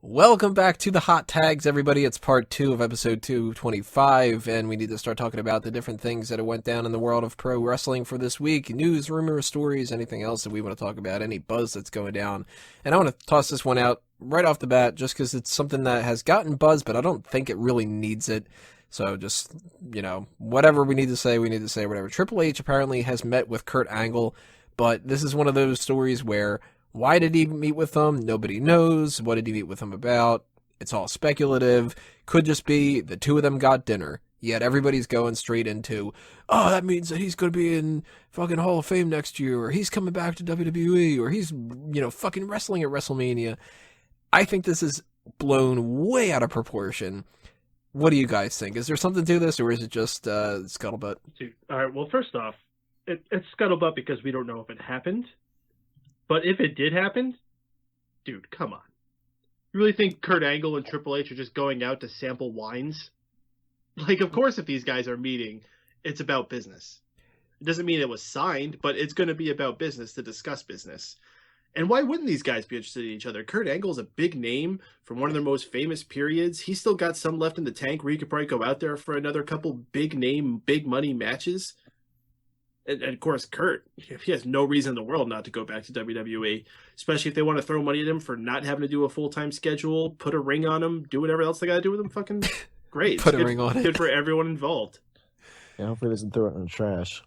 Welcome back to the Hot Tags, everybody. It's part 2 of episode 225, and we need to start talking about the different things that went down in the world of pro wrestling for this week. News, rumors, stories, anything else that we want to talk about, any buzz that's going down. And I want to toss this one out right off the bat just because it's something that has gotten buzz, but I don't think it really needs it. So just, whatever we need to say whatever. Triple H apparently has met with Kurt Angle, but this is one of those stories where why did he meet with them? Nobody knows. What did he meet with them about? It's all speculative. Could just be the two of them got dinner. Yet everybody's going straight into, oh, that means that he's going to be in fucking Hall of Fame next year, or he's coming back to WWE, or he's, fucking wrestling at WrestleMania. I think this is blown way out of proportion. What do you guys think? Is there something to this, or is it just scuttlebutt? Dude, all right, well, first off, it's scuttlebutt because we don't know if it happened. But if it did happen, dude, come on. You really think Kurt Angle and Triple H are just going out to sample wines? Like, of course, if these guys are meeting, it's about business. It doesn't mean it was signed, but it's going to be about business to discuss business. And why wouldn't these guys be interested in each other? Kurt Angle's a big name from one of their most famous periods. He's still got some left in the tank where he could probably go out there for another couple big name, big money matches. And of course, Kurt, he has no reason in the world not to go back to WWE, especially if they want to throw money at him for not having to do a full-time schedule, put a ring on him, do whatever else they got to do with him. Fucking great. Put a ring on it. Good for everyone involved. Yeah, hopefully he doesn't throw it in the trash.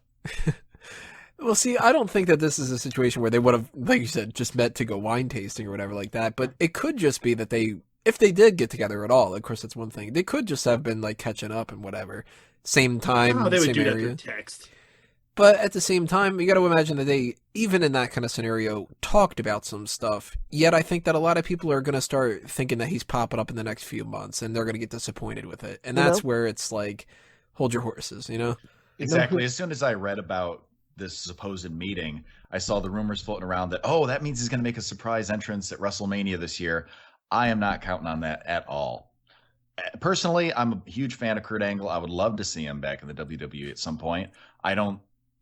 Well, see, I don't think that this is a situation where they would have, like you said, just met to go wine tasting or whatever like that. But it could just be that if they did get together at all, of course, that's one thing. They could just have been like catching up and whatever. Same time, they would same do area. that through text. But at the same time, you got to imagine that they, even in that kind of scenario, talked about some stuff. Yet I think that a lot of people are going to start thinking that he's popping up in the next few months, and they're going to get disappointed with it. And that's where it's like, hold your horses, Exactly. As soon as I read about this supposed meeting, I saw the rumors floating around that, that means he's going to make a surprise entrance at WrestleMania this year. I am not counting on that at all. Personally, I'm a huge fan of Kurt Angle. I would love to see him back in the WWE at some point.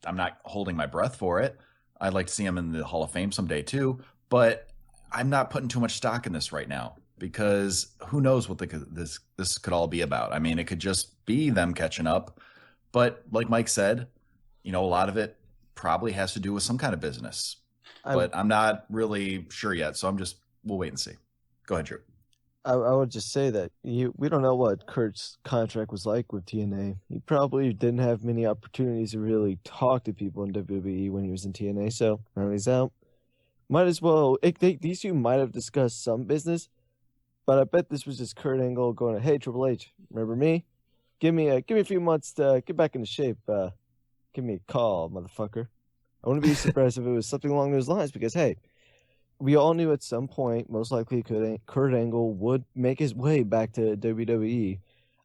I'm not holding my breath for it. I'd like to see him in the Hall of Fame someday too, but I'm not putting too much stock in this right now because who knows what this could all be about. I mean, it could just be them catching up, but like Mike said, a lot of it probably has to do with some kind of business, but I'm not really sure yet. So we'll wait and see. Go ahead, Drew. I would just say that we don't know what Kurt's contract was like with TNA. He probably didn't have many opportunities to really talk to people in WWE when he was in TNA, so now he's out. Might as well. These two might have discussed some business, but I bet this was just Kurt Angle going, "Hey, Triple H, remember me? Give me a few months to get back into shape. Give me a call, motherfucker." I wouldn't be surprised if it was something along those lines because, hey, we all knew at some point, most likely, Kurt Angle would make his way back to WWE.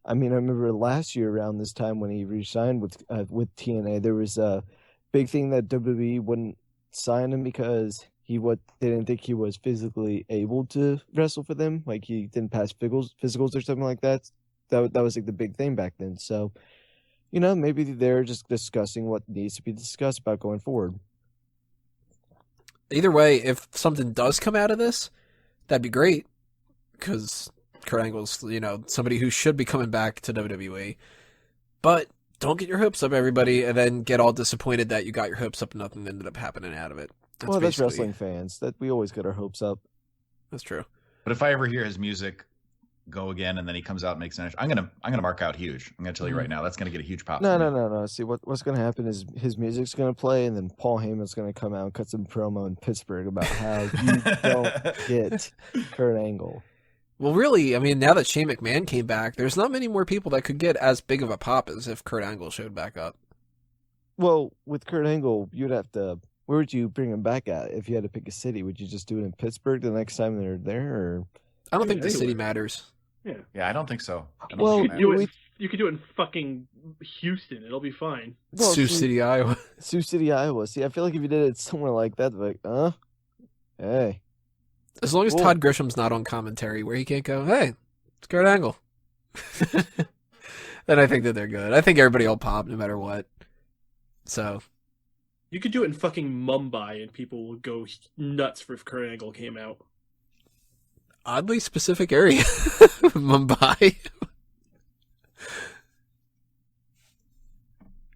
I mean, I remember last year around this time when he re-signed with TNA, there was a big thing that WWE wouldn't sign him because they didn't think he was physically able to wrestle for them. Like, he didn't pass physicals or something like that. That was like the big thing back then. So, maybe they're just discussing what needs to be discussed about going forward. Either way, if something does come out of this, that'd be great, because Kurt Angle's, somebody who should be coming back to WWE. But don't get your hopes up, everybody, and then get all disappointed that you got your hopes up and nothing ended up happening out of it. That's wrestling fans. That we always get our hopes up. That's true. But if I ever hear his music go again and then he comes out and makes an entrance, I'm gonna mark out huge. I'm gonna tell you right now, that's gonna get a huge pop. No. See, what's gonna happen is his music's gonna play, and then Paul Heyman's gonna come out and cut some promo in Pittsburgh about how you don't get Kurt Angle. Well, really, I mean, now that Shane McMahon came back, there's not many more people that could get as big of a pop as if Kurt Angle showed back up. Well, with Kurt Angle, you'd have to. Where would you bring him back at? If you had to pick a city, would you just do it in Pittsburgh the next time they're there? Or I don't think the city matters. Yeah, I don't think so. You could do it in fucking Houston. It'll be fine. Well, Sioux City, Iowa. Sioux City, Iowa. See, I feel like if you did it somewhere like that, like, hey. As long as Todd Grisham's not on commentary where he can't go, hey, it's Kurt Angle. Then I think that they're good. I think everybody will pop no matter what. So. You could do it in fucking Mumbai and people would go nuts if Kurt Angle came out. oddly specific area. Mumbai.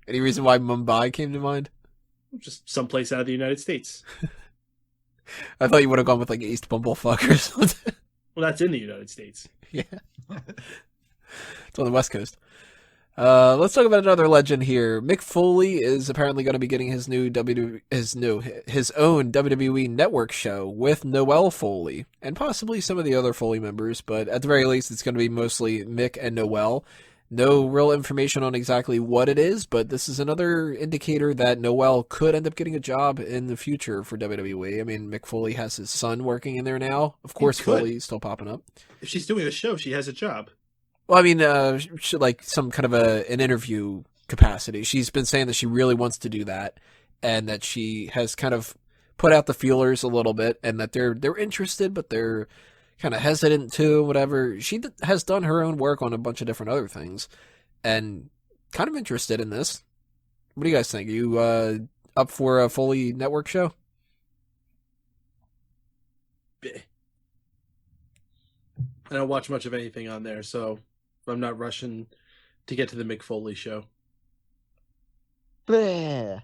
Any reason why Mumbai came to mind? Just someplace out of the United States. I thought you would have gone with like East Bumblefuck or something. Well, that's in the United States. Yeah. It's on the West Coast. Let's talk about another legend here. Mick Foley is apparently going to be getting his own WWE Network show with Noelle Foley and possibly some of the other Foley members, but at the very least, it's going to be mostly Mick and Noelle. No real information on exactly what it is, but this is another indicator that Noelle could end up getting a job in the future for WWE. I mean, Mick Foley has his son working in there now. Of course, Foley's still popping up. If she's doing a show, she has a job. Well, I mean, like some kind of an interview capacity. She's been saying that she really wants to do that, and that she has kind of put out the feelers a little bit, and that they're interested, but they're kind of hesitant to whatever. She has done her own work on a bunch of different other things, and kind of interested in this. What do you guys think? Are you up for a Foley Network show? I don't watch much of anything on there, so I'm not rushing to get to the Mick Foley show. Bleh.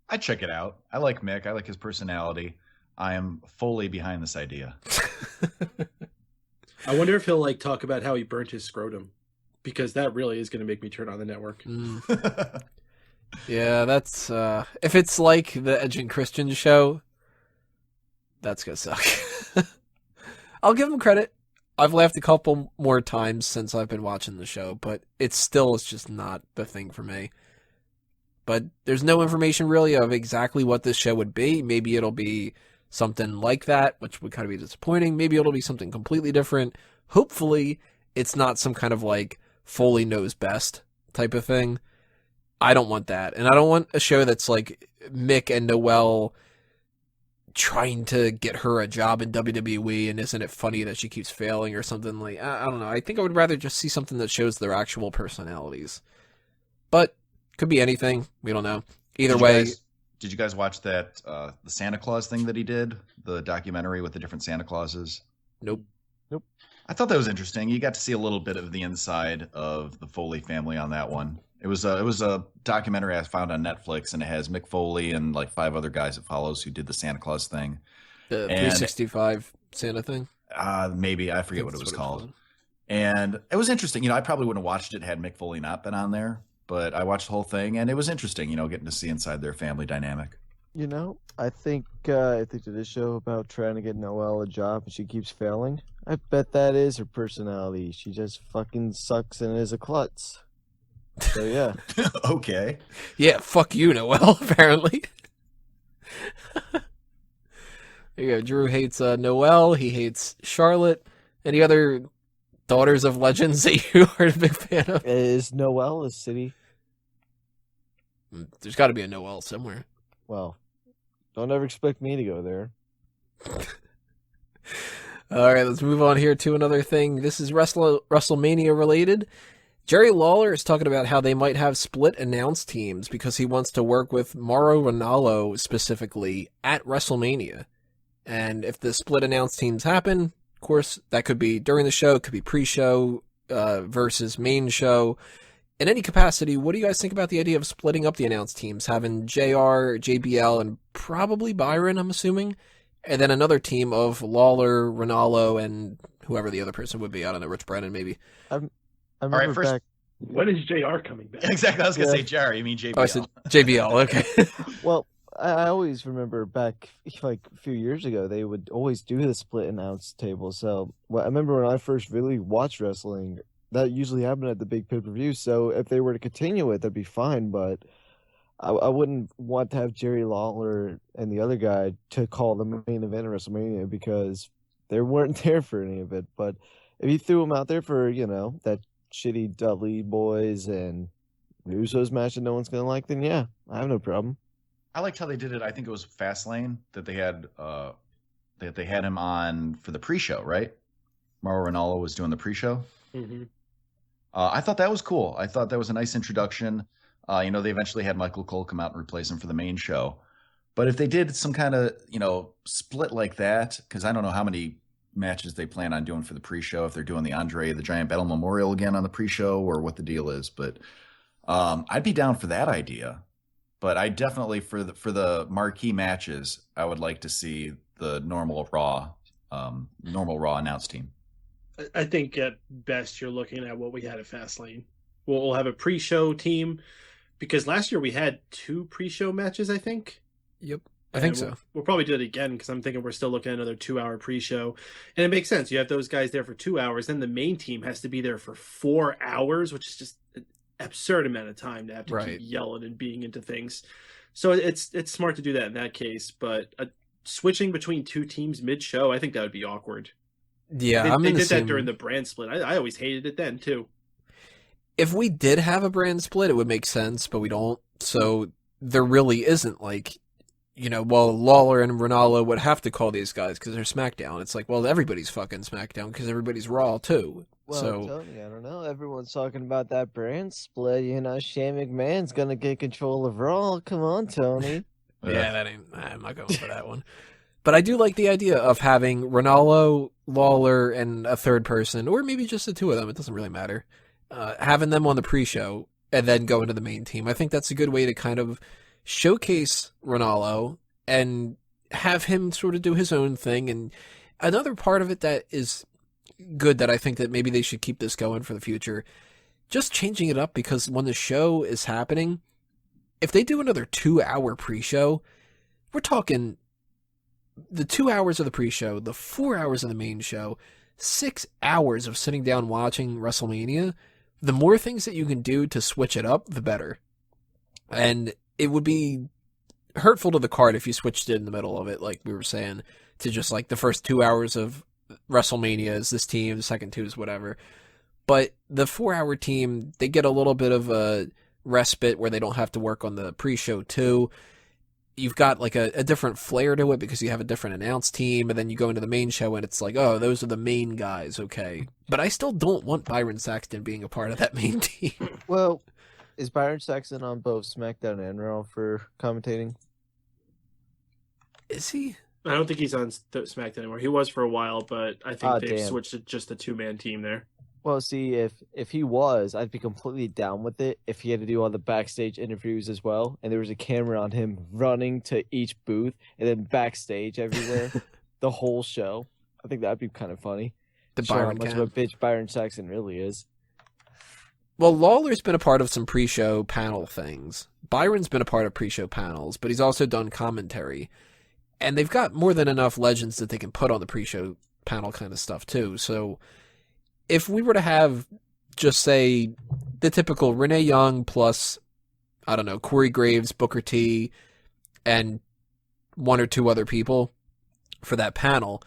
I'd check it out. I like Mick. I like his personality. I am fully behind this idea. I wonder if he'll like talk about how he burnt his scrotum, because that really is going to make me turn on the network. Yeah, that's if it's like the Edge and Christian show, that's gonna suck. I'll give him credit. I've laughed a couple more times since I've been watching the show, but it's just not the thing for me. But there's no information really of exactly what this show would be. Maybe it'll be something like that, which would kind of be disappointing. Maybe it'll be something completely different. Hopefully, it's not some kind of like Foley knows best type of thing. I don't want that. And I don't want a show that's like Mick and Noelle trying to get her a job in WWE, and isn't it funny that she keeps failing or something like, I don't know. I think I would rather just see something that shows their actual personalities. But could be anything. We don't know. Either way. Did you guys watch that the Santa Claus thing that he did? The documentary with the different Santa Clauses? Nope. I thought that was interesting. You got to see a little bit of the inside of the Foley family on that one. It was a documentary I found on Netflix, and it has Mick Foley and like 5 other guys it follows who did the Santa Claus thing. The 365 Santa thing? Maybe. I forget what it was called. And it was interesting. I probably wouldn't have watched it had Mick Foley not been on there. But I watched the whole thing, and it was interesting, getting to see inside their family dynamic. I think if they did a show about trying to get Noelle a job and she keeps failing, I bet that is her personality. She just fucking sucks and is a klutz. So, yeah. Okay. Yeah, fuck you, Noelle, apparently. There you go. Drew hates Noelle. He hates Charlotte. Any other daughters of legends that you are a big fan of? Is Noelle a city? There's got to be a Noelle somewhere. Well, don't ever expect me to go there. All right, let's move on here to another thing. This is WrestleMania related. Jerry Lawler is talking about how they might have split announce teams because he wants to work with Mauro Ranallo specifically at WrestleMania. And if the split announce teams happen, of course, that could be during the show, it could be pre-show versus main show. In any capacity, what do you guys think about the idea of splitting up the announce teams, having JR, JBL, and probably Byron, I'm assuming, and then another team of Lawler, Ranallo, and whoever the other person would be. I don't know, Rich Brennan, maybe. I remember first, back... When is JR coming back? Exactly, I was going to say JR, you mean JBL. Oh, I said JBL, okay. Well, I always remember back like a few years ago, they would always do the split announce table. So I remember when I first really watched wrestling, that usually happened at the big pay-per-view. So if they were to continue it, that'd be fine. But I wouldn't want to have Jerry Lawler and the other guy to call the main event of WrestleMania because they weren't there for any of it. But if you threw them out there for, that shitty Dudley Boys and Usos match that no one's going to like, then yeah, I have no problem. I liked how they did it. I think it was Fastlane that they had him on for the pre-show, right? Mauro Ranallo was doing the pre-show. Mm-hmm. I thought that was cool. I thought that was a nice introduction. They eventually had Michael Cole come out and replace him for the main show. But if they did some kind of, split like that, because I don't know how many matches they plan on doing for the pre-show, if they're doing the Andre the Giant Battle Memorial again on the pre-show, or what the deal is. But I'd be down for that idea. But I definitely, for the marquee matches, I would like to see the normal Raw announced team. I think at best you're looking at what we had at Fastlane. We'll have a pre-show team, because last year we had 2 pre-show matches, I think. Yep, I think so. We'll probably do it again, because I'm thinking we're still looking at another 2-hour pre-show. And it makes sense. You have those guys there for 2 hours, then the main team has to be there for 4 hours, which is just an absurd amount of time to have to keep yelling and being into things. So it's smart to do that in that case, but switching between 2 teams mid-show, I think that would be awkward. Yeah, they did that during the brand split. I always hated it then, too. If we did have a brand split, it would make sense, but we don't. So there really isn't, like, Lawler and Ranallo would have to call these guys because they're SmackDown. It's like, well, everybody's fucking SmackDown because everybody's Raw, too. Well, so Tony, I don't know. Everyone's talking about that brand split. Shane McMahon's going to get control of Raw. Come on, Tony. Yeah, I'm not going for that one. But I do like the idea of having Ranallo, Lawler, and a third person, or maybe just the 2 of them. It doesn't really matter. Having them on the pre-show and then go into the main team. I think that's a good way to kind of showcase Ranallo and have him sort of do his own thing. And another part of it that is good that I think that maybe they should keep this going for the future, just changing it up, because when the show is happening, if they do another 2-hour pre-show, we're talking the 2 hours of the pre-show, the 4 hours of the main show, 6 hours of sitting down watching WrestleMania. The more things that you can do to switch it up, the better. And it would be hurtful to the card if you switched it in the middle of it, like we were saying, to just like the first 2 hours of WrestleMania is this team, the second 2 is whatever. But the 4-hour team, they get a little bit of a respite where they don't have to work on the pre-show too. You've got like a different flair to it because you have a different announced team, and then you go into the main show and it's like, oh, those are the main guys, okay. But I still don't want Byron Saxton being a part of that main team. Well, is Byron Saxton on both SmackDown and Raw for commentating? Is he? I don't think he's on SmackDown anymore. He was for a while, but I think they've switched to just a 2-man team there. Well, see, if he was, I'd be completely down with it if he had to do all the backstage interviews as well, and there was a camera on him running to each booth and then backstage everywhere, the whole show. I think that'd be kind of funny. The Show Byron how much cam. of a bitch Byron Saxton really is. Well, Lawler's been a part of some pre-show panel things. Byron's been a part of pre-show panels, but he's also done commentary. And they've got more than enough legends that they can put on the pre-show panel kind of stuff, too. So if we were to have, just say, the typical Renee Young plus, I don't know, Corey Graves, Booker T, and 1 or 2 other people for that panel,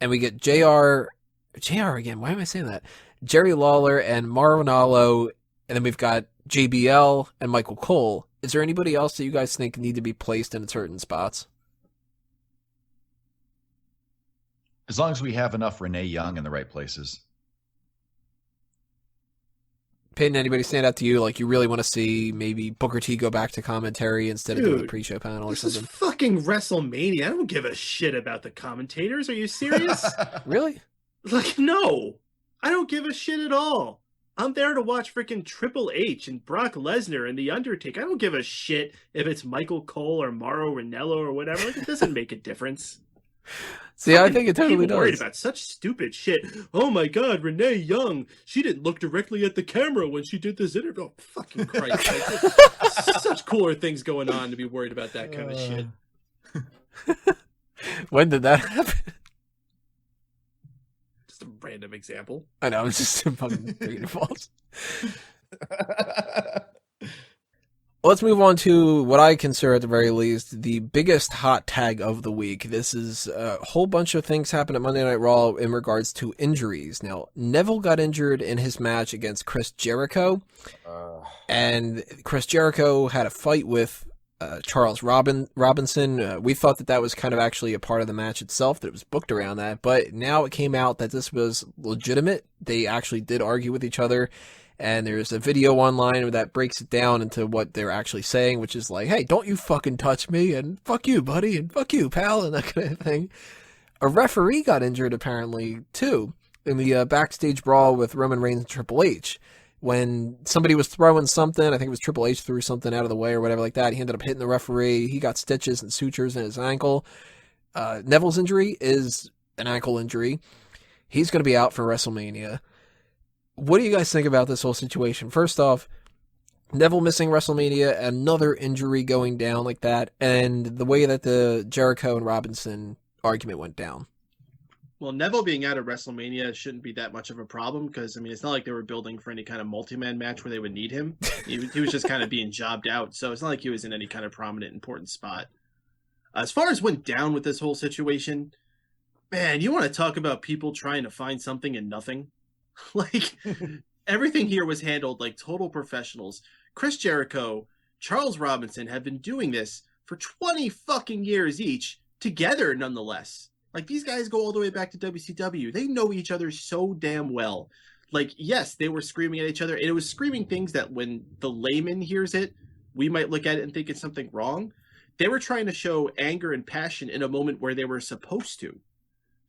and we get JR again, why am I saying that? Jerry Lawler and Mauro Ranallo, and then we've got JBL and Michael Cole. Is there anybody else that you guys think need to be placed in certain spots? As long as we have enough Renee Young in the right places. Peyton, anybody stand out to you? Like you really want to see maybe Booker T go back to commentary instead of doing the pre-show panel or something? This is fucking WrestleMania. I don't give a shit about the commentators. Are you serious? Really? Like, no. I don't give a shit at all. I'm there to watch freaking Triple H and Brock Lesnar and The Undertaker. I don't give a shit if it's Michael Cole or Mauro Ranallo or whatever. Like, it doesn't make a difference. See, I think it totally does. Worried does. about such stupid shit. Oh my God, Renee Young. She didn't look directly at the camera when she did this interview. Oh, fucking Christ. Like, such cooler things going on to be worried about that kind of shit. When did that happen? Just a random example. I know, it's just fucking three false. Let's move on to what I consider, at the very least, the biggest hot tag of the week. This is a whole bunch of things happened at Monday Night Raw in regards to injuries. Now, Neville got injured in his match against Chris Jericho, and Chris Jericho had a fight with Charles Robinson. We thought that was kind of actually a part of the match itself, that it was booked around that, but now it came out that this was legitimate. They actually did argue with each other. And there's a video online that breaks it down into what they're actually saying, which is like, hey, don't you fucking touch me, and fuck you, buddy, and fuck you, pal, and that kind of thing. a referee got injured apparently too in the backstage brawl with Roman Reigns and Triple H. When somebody was throwing something, I think it was Triple H threw something out of the way or whatever like that. He ended up hitting the referee. He got stitches and sutures in his ankle. Neville's injury is an ankle injury. He's going to be out for WrestleMania. What do you guys think about this whole situation? First off, Neville missing WrestleMania, another injury going down like that, and the way that the Jericho and Robinson argument went down. Well, Neville being out of WrestleMania shouldn't be that much of a problem because, I mean, it's not like they were building for any kind of multi-man match where they would need him. He was just kind of being jobbed out, so it's not like he was in any kind of prominent, important spot. As far as went down with this whole situation, man, you want to talk about people trying to find something in nothing? Like, everything here was handled like total professionals. Chris Jericho, Charles Robinson have been doing this for 20 fucking years each, together nonetheless. Like, these guys go all the way back to WCW. They know each other so damn well. Like, yes, they were screaming at each other, and it was screaming things that when the layman hears it, we might look at it and think it's something wrong. They were trying to show anger and passion in a moment where they were supposed to.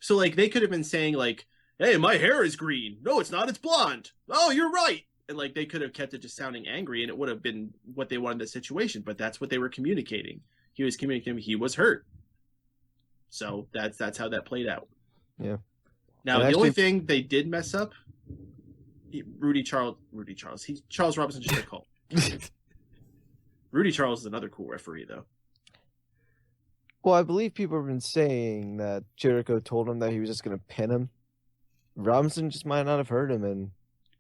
So, like, they could have been saying, like, hey, my hair is green. No, it's not. It's blonde. Oh, you're right. And, like, they could have kept it just sounding angry, and it would have been what they wanted in the situation. But that's what they were communicating. He was communicating he was hurt. So that's how that played out. Yeah. Now, the only thing they did mess up, Charles Robinson should have called. Rudy Charles is another cool referee, though. Well, I believe people have been saying that Jericho told him that he was just going to pin him. Robinson just might not have heard him, and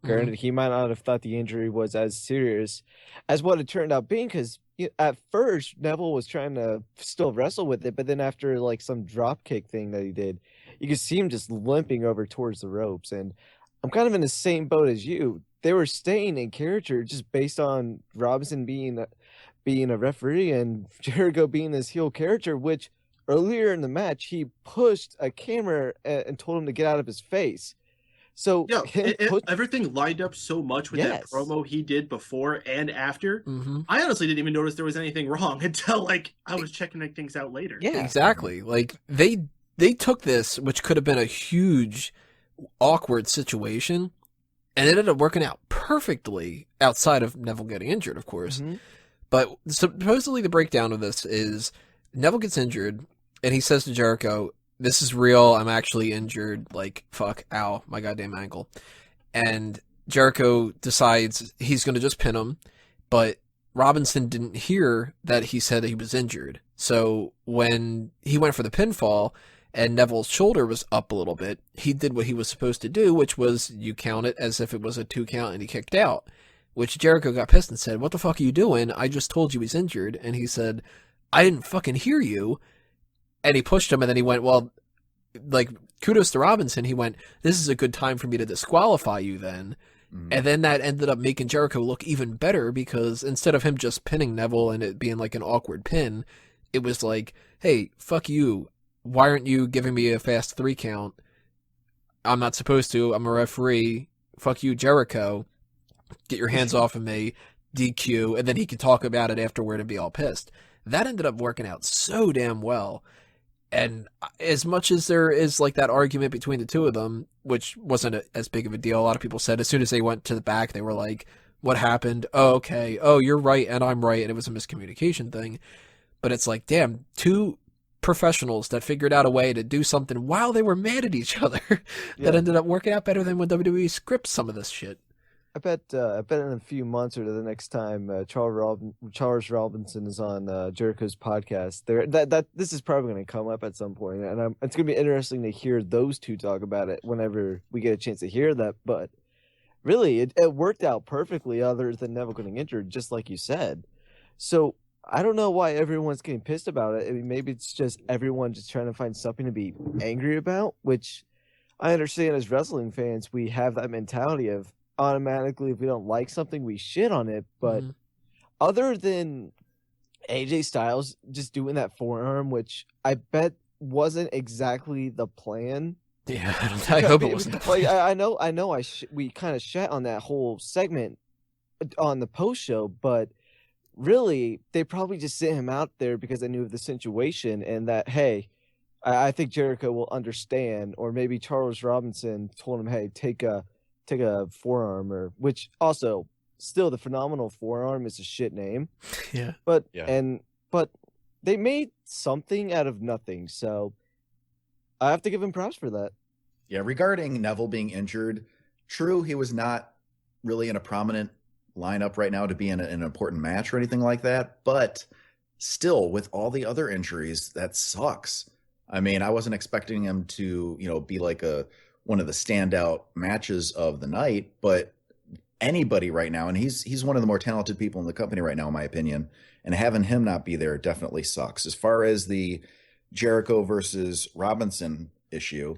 granted, he might not have thought the injury was as serious as what it turned out being, because at first, Neville was trying to still wrestle with it, but then after like some drop kick thing that he did, you could see him just limping over towards the ropes. And I'm kind of in the same boat as you. They were staying in character just based on Robinson being a referee and Jericho being this heel character, which earlier in the match, he pushed a camera and told him to get out of his face. So yeah, everything lined up so much with that promo he did before and after. Mm-hmm. I honestly didn't even notice there was anything wrong until like I was checking things out later. Yeah, exactly. Like they took this, which could have been a huge, awkward situation, and it ended up working out perfectly outside of Neville getting injured, of course. Mm-hmm. But supposedly the breakdown of this is Neville gets injured, and he says to Jericho, "This is real. I'm actually injured. Like, fuck, ow, my goddamn ankle." And Jericho decides he's going to just pin him, but Robinson didn't hear that he said that he was injured. So when he went for the pinfall and Neville's shoulder was up a little bit, he did what he was supposed to do, which was you count it as if it was a 2 count and he kicked out, which Jericho got pissed and said, "What the fuck are you doing? I just told you he's injured." And he said, "I didn't fucking hear you." And he pushed him, and then he went, well, like, kudos to Robinson. He went, "This is a good time for me to disqualify you then." And then that ended up making Jericho look even better because instead of him just pinning Neville and it being like an awkward pin, it was like, "Hey, fuck you. Why aren't you giving me a fast 3 count? I'm not supposed to. I'm a referee. Fuck you, Jericho. Get your hands off of me. DQ." And then he could talk about it afterward and be all pissed. That ended up working out so damn well. And as much as there is like that argument between the two of them, which wasn't as big of a deal, a lot of people said as soon as they went to the back, they were like, "What happened? Oh, okay. Oh, you're right and I'm right." And it was a miscommunication thing. But it's like, damn, 2 professionals that figured out a way to do something while they were mad at each other that ended up working out better than when WWE scripts some of this shit. I bet in a few months or the next time Charles Robinson is on Jericho's podcast, this is probably going to come up at some point, and it's going to be interesting to hear those two talk about it whenever we get a chance to hear that. But really, it worked out perfectly, other than Neville getting injured, just like you said. So I don't know why everyone's getting pissed about it. I mean, maybe it's just everyone just trying to find something to be angry about, which I understand as wrestling fans, we have that mentality of automatically, if we don't like something, we shit on it. But other than AJ Styles just doing that forearm, which I bet wasn't exactly the plan. Yeah, I hope it wasn't the plan. Like, I know we kind of shat on that whole segment on the post show, but really they probably just sent him out there because they knew of the situation and that, hey, I think Jericho will understand, or maybe Charles Robinson told him, "Hey, take a forearm," or which also still the phenomenal forearm is a shit name, Yeah. but Yeah. but they made something out of nothing, so I have to give him props for that. Yeah, regarding Neville being injured, true, he was not really in a prominent lineup right now to be in an important match or anything like that, but still, with all the other injuries, that sucks. I mean, I wasn't expecting him to, be like one of the standout matches of the night, but anybody right now, and he's one of the more talented people in the company right now, in my opinion, and having him not be there definitely sucks. As far as the Jericho versus Robinson issue,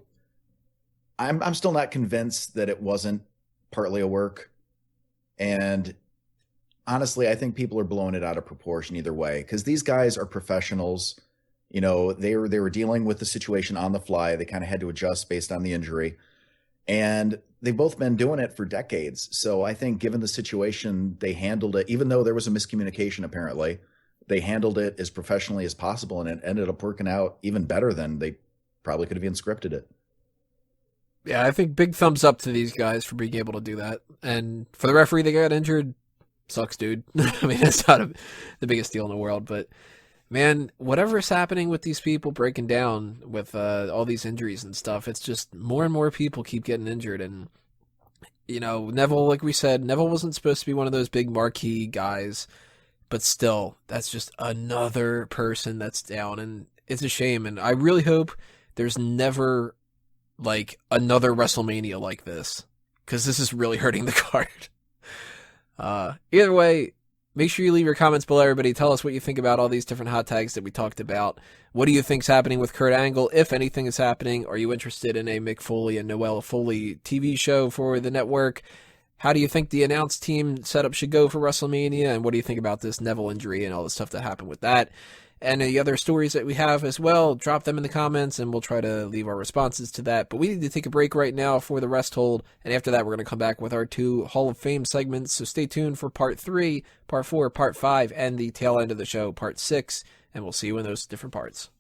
I'm still not convinced that it wasn't partly a work. And honestly, I think people are blowing it out of proportion either way, because these guys are professionals. They were dealing with the situation on the fly. They kind of had to adjust based on the injury. And they've both been doing it for decades. So I think given the situation, they handled it, even though there was a miscommunication apparently, they handled it as professionally as possible, and it ended up working out even better than they probably could have even scripted it. Yeah, I think big thumbs up to these guys for being able to do that. And for the referee that got injured, sucks, dude. I mean, it's not the biggest deal in the world, but man, whatever's happening with these people breaking down with all these injuries and stuff, it's just more and more people keep getting injured. And, Neville, like we said, Neville wasn't supposed to be one of those big marquee guys, but still, that's just another person that's down, and it's a shame. And I really hope there's never like another WrestleMania like this, because this is really hurting the card. Either way, make sure you leave your comments below, everybody. Tell us what you think about all these different hot tags that we talked about. What do you think's happening with Kurt Angle, if anything is happening? Are you interested in a Mick Foley and Noelle Foley TV show for the network? How do you think the announced team setup should go for WrestleMania? And what do you think about this Neville injury and all the stuff that happened with that? And the other stories that we have as well, drop them in the comments, and we'll try to leave our responses to that. But we need to take a break right now for the rest hold, and after that, we're going to come back with our 2 Hall of Fame segments. So stay tuned for Part 3, Part 4, Part 5, and the tail end of the show, Part 6, and we'll see you in those different parts.